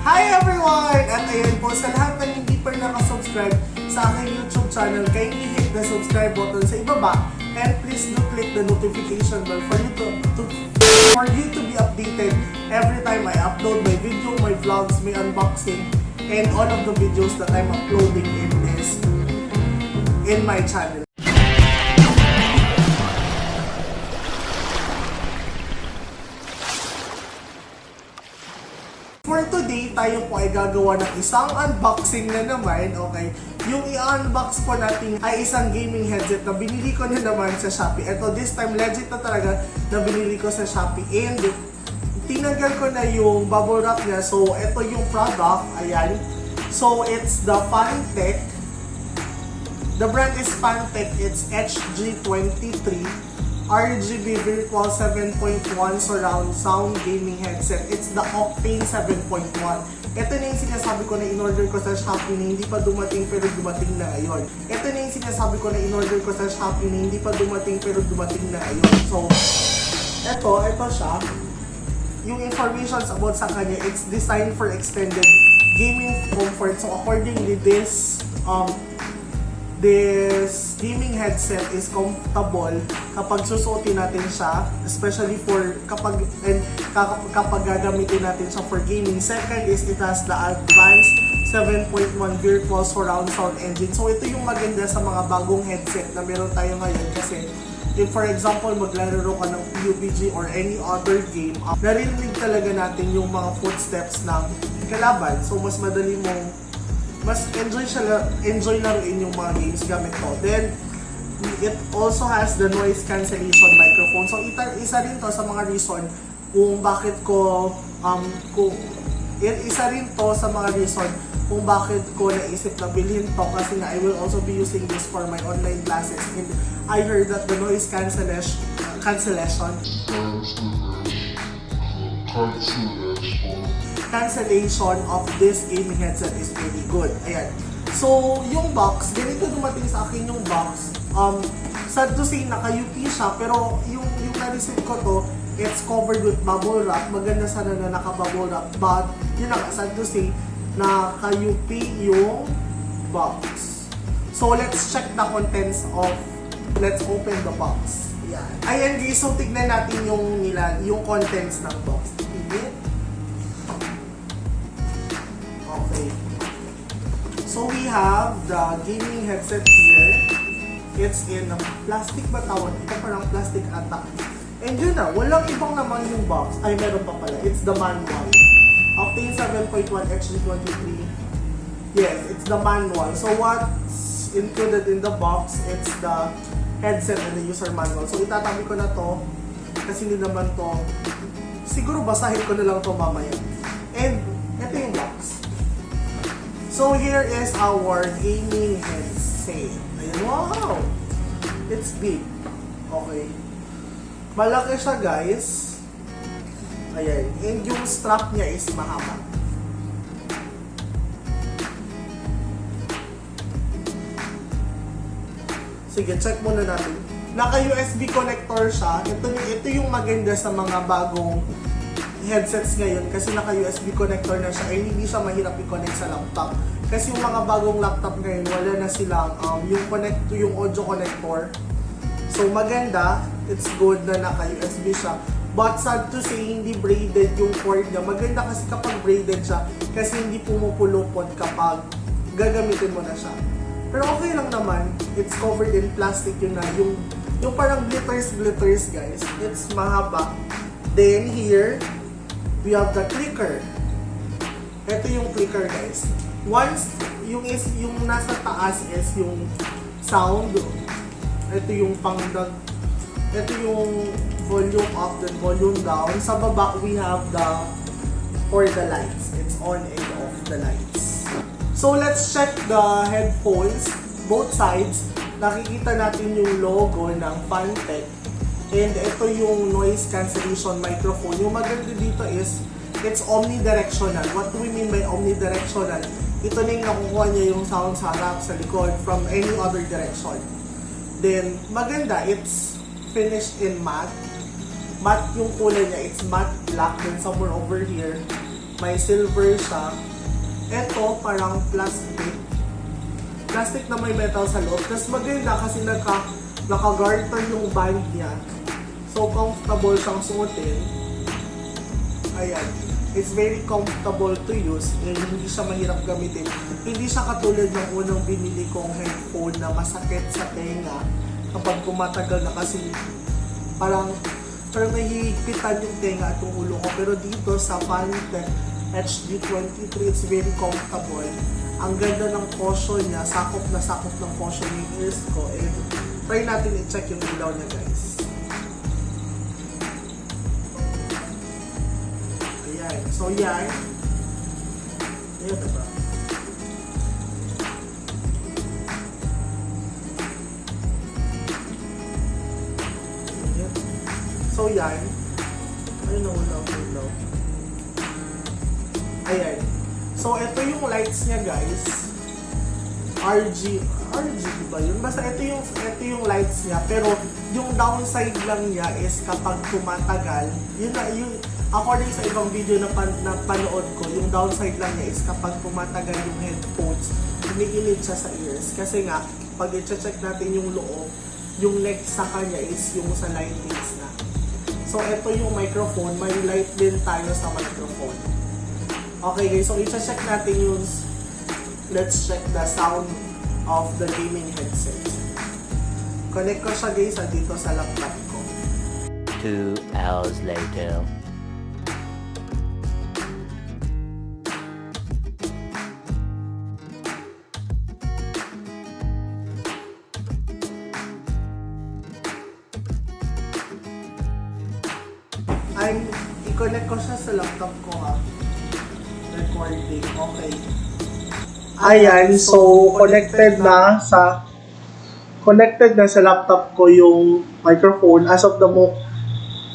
Hi everyone! At ayan po, sa lahat ng hindi pa nakasubscribe sa aking YouTube channel, kindly hit the subscribe button sa ibaba and please do click the notification bell for you to be updated every time I upload my video, my vlogs, my unboxing, and all of the videos that I'm uploading in my channel. For today, tayo po ay gagawa ng isang unboxing na naman, okay? Yung i-unbox po natin ay isang gaming headset na binili ko na naman sa Shopee. Ito, this time, legit na talaga na binili ko sa Shopee. And tinanggal ko na yung bubble wrap niya. So, ito yung product. Ayan. So, it's the FANTECH. The brand is FANTECH. It's HG-23 RGB Virtual 7.1 surround sound gaming headset. It's the Octane 7.1. Ito na yung sinasabi ko na in-order ko sa Shopee na hindi pa dumating pero dumating na ngayon. Ito na yung sinasabi ko na in-order ko sa Shopee na hindi pa dumating pero dumating na ngayon. So, ito siya. Yung informations about sa kanya, it's designed for extended gaming comfort. So, accordingly, this gaming headset is comfortable kapag susuotin natin siya, especially for kapag gagamitin natin siya for gaming. Second is it has the advanced 7.1 virtual surround sound engine. So ito yung maganda sa mga bagong headset na meron tayo ngayon kasi if for example maglalaro ka ng PUBG or any other game, naririnig talaga natin yung mga footsteps ng kalaban. So mas madali mong enjoy laruin yung mga games gamit ko. Then, it also has the noise cancellation microphone. So, isa rin to sa mga reason kung bakit ko, isa rin to sa mga reason kung bakit ko naisip na bilhin to kasi nga I will also be using this for my online classes. And I heard that the noise cancellation of this gaming headset is really good. Ayan. So, yung box, ganito dumating sa akin yung box. Sad to say, naka-UP siya, pero yung na-receive ko to, it's covered with bubble wrap. Maganda sana na naka-bubble wrap. But, yun na, sad to say, naka-UP yung box. So, let's check the contents of, let's open the box. Ayan. Ayan guys, so tignan natin yung contents ng box. Okay. So we have the gaming headset here. It's in plastic ba tawag? Ito parang plastic ata. And yun na, walang ibang naman yung box. Ay, meron pa pala. It's the manual. Octane 7.1 HG-23. Yes, it's the manual. So what's included in the box? It's the headset and the user manual. So itatabi ko na to kasi hindi naman to. Siguro basahin ko na lang to mamaya. And ito yung box. So here is our gaming headset. Ayan, wow! It's big. Okay. Malaki siya guys. Ayan. And yung strap niya is mahaba. Sige, check muna natin. Naka-USB connector siya. Ito yung maganda sa mga bagong headsets ngayon kasi naka-USB connector na siya ay hindi siya mahirap i-connect sa laptop. Kasi yung mga bagong laptop ngayon, wala na silang yung audio connector. So maganda, it's good na naka-USB siya. But sad to say, hindi braided yung cord niya. Maganda kasi kapag braided siya kasi hindi pumupulupot kapag gagamitin mo na siya. Pero okay lang naman, it's covered in plastic yun na. Yung parang glitters guys. It's mahaba. Then here, we have the clicker. Ito yung clicker guys. Once, yung nasa taas is yung sound. Ito yung ito yung volume up and volume down. Sa baba, we have for the lights. It's on and off the lights. So let's check the headphones. Both sides, nakikita natin yung logo ng FANTECH. And ito yung noise cancellation microphone. Yung maganda dito is, it's omnidirectional. What do we mean by omnidirectional? Ito na yung nakukuha niya yung sound sa harap, sa likod, from any other direction. Then, maganda, it's finished in matte. Matte yung kulay niya, it's matte black. Then somewhere over here, May silver siya. Ito, parang plastic. Plastic na may metal sa loob. Tapos maganda kasi naka-garter yung band niya. So, comfortable siyang suotin. Ayan. It's very comfortable to use and hindi siya mahirap gamitin. Hindi siya katulad ng unang binili kong headphone na masakit sa tenga kapag kumatagal na kasi parang nahihigpitan yung tenga at yung ulo ko. Pero dito sa FANTECH HG-23, it's very comfortable. Ang ganda ng cushion niya, sakop na sakop ng cushion yung ears ko. And try natin i-check yung ilaw niya, guys. Ayan. So, yan. Ayan, diba? Ayan. So, yan. Ayun na, ilaw. Ayan. So, ito yung lights niya, guys. RG ba yun? Basta ito yung lights niya. Pero, yung downside lang niya is kapag tumatagal, yun na, according sa ibang video na panood ko, yung downside lang niya is kapag tumatagal yung headphones, umiinit siya sa ears. Kasi nga, pag i-check natin yung loob, yung next sa kanya is yung sa lightings na. So, ito yung microphone. May light din tayo sa microphone. Okay guys, so i-check natin yung, let's check the sound of the gaming headset. Connect ko siya guys dito sa laptop ko. 2 hours later. I-connect ko siya sa laptop ko ha. Recording, okay. Ayan, so connected na sa laptop ko yung microphone. As of the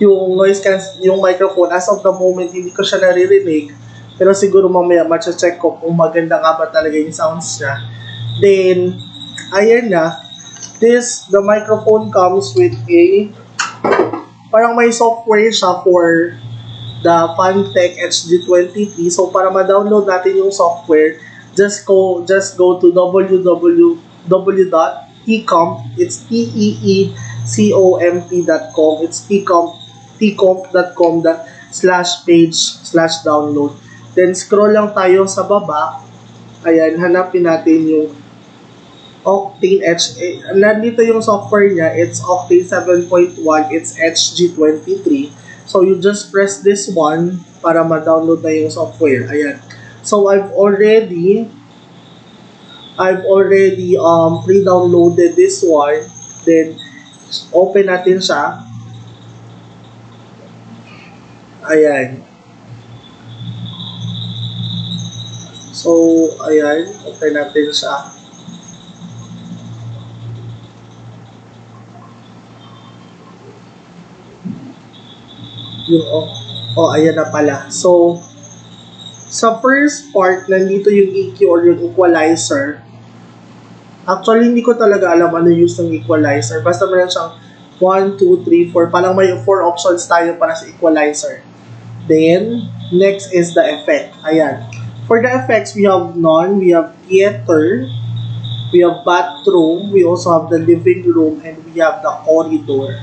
yung microphone, as of the moment hindi ko siya naririnig. Pero siguro mamaya ma-check ko kung maganda nga ba talaga yung sounds niya. Then, ayan na. The microphone comes with parang may software siya for the FANTECH HG-23. So, para ma-download natin yung software, just go to www.ecomp. It's teecomp.com. It's ecomp.com/page/download. Then, scroll lang tayo sa baba. Ayan, hanapin natin yung Octane nandito yung software niya. It's Octane 7.1. It's HG-23. So, you just press this one para ma-download na yung software. Ayan. So, I've already pre-downloaded this one. Then, open natin siya. Ayan. So, ayan. Open natin siya. Ayan na pala. So, sa first part, nandito yung EQ or yung equalizer. Actually, hindi ko talaga alam ano yung use ng equalizer. Basta meron siyang 1, 2, 3, 4. Parang may 4 options tayo para sa equalizer. Then, next is the effect. Ayan. For the effects, we have none. We have theater. We have bathroom. We also have the living room. And we have the corridor.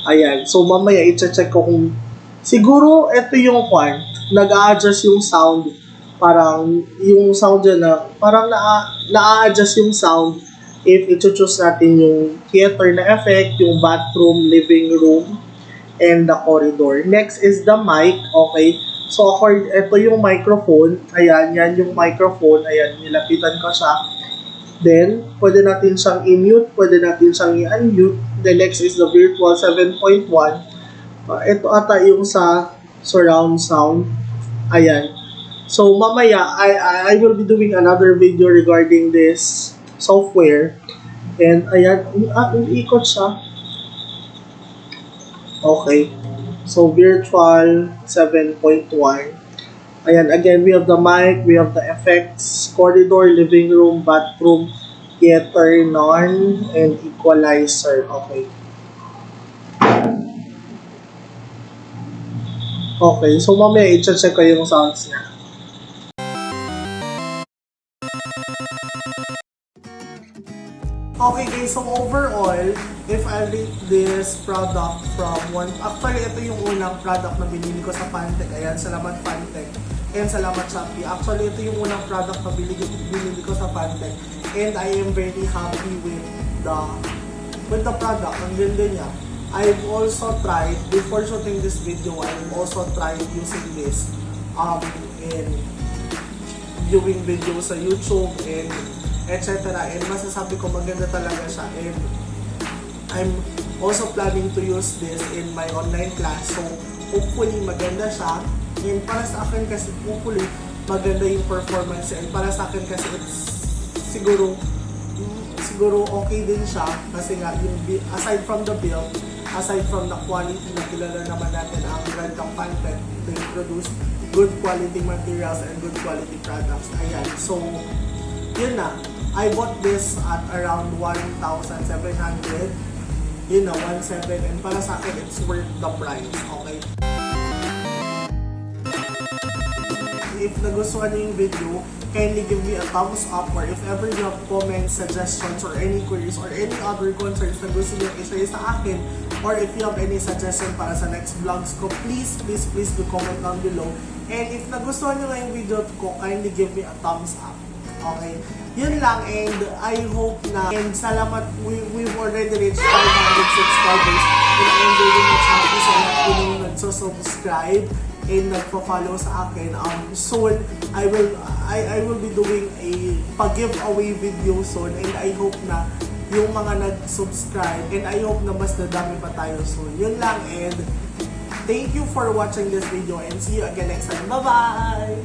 Ayan. So, mamaya, i-check ko kung siguro, ito yung nag-a-adjust yung sound. Parang, yung sound dyan na, parang na-a-adjust yung sound if i-choose natin yung theater na effect, yung bathroom, living room, and the corridor. Next is the mic. Okay. So, ito yung microphone. Ayan, yan yung microphone. Ayan, nilapitan ko siya. Then, pwede natin siyang i-mute, pwede natin siyang i-unmute. The next is the Virtual 7.1. Ito ata yung sa surround sound. Ayan. So, mamaya, I will be doing another video regarding this software. And, ayan, umiikot siya. Okay. So, Virtual 7.1. Ayan, again, we have the mic, we have the effects, corridor, living room, bathroom, theater, none, and equalizer. Okay. Okay, so mamaya i-check ko yung sounds niya. Okay guys, so overall, if I rate this product from 1, actually ito yung unang product na binili ko sa FANTECH. Ayan, salamat FANTECH. And salamat Shopee. Actually, ito yung unang product na binili ko sa FANTECH. And I am very happy with the product. Ang ganda niya. I've also tried, before shooting this video, I've also tried using this in viewing videos sa YouTube and etc. And masasabi ko maganda talaga siya. And I'm also planning to use this in my online class. So, hopefully maganda siya. And para sa akin kasi, hopefully maganda yung performance. And para sa akin kasi, siguro okay din siya. Kasi nga, aside from the build, aside from the quality na kilala naman natin ang brand ng FANTECH, they produce good quality materials and good quality products. Ayan. So, yun na. I bought this at around 1,700. Yun na, 1,700. And para sa akin, it's worth the price. Okay? If nagustuhan niyo yung video, kindly give me a thumbs up, or if ever you have comments, suggestions, or any queries, or any other concerns na gusto niyo i-share sa akin, or if you have any suggestion para sa next vlogs ko, please do comment down below. And if nagustuhan niyo yung video ko, kindly give me a thumbs up. Okay? Yun lang, and I hope na, and salamat, we've already reached 500 subscribers, and I'm very much happy sa lahat po nung nagsusubscribe and nagpa-follow sa akin. Soon, I will be doing a pag-giveaway video soon, and I hope na yung mga nag-subscribe, and I hope na mas nadami pa tayo soon. Yun lang, and thank you for watching this video, and see you again next time. Bye-bye!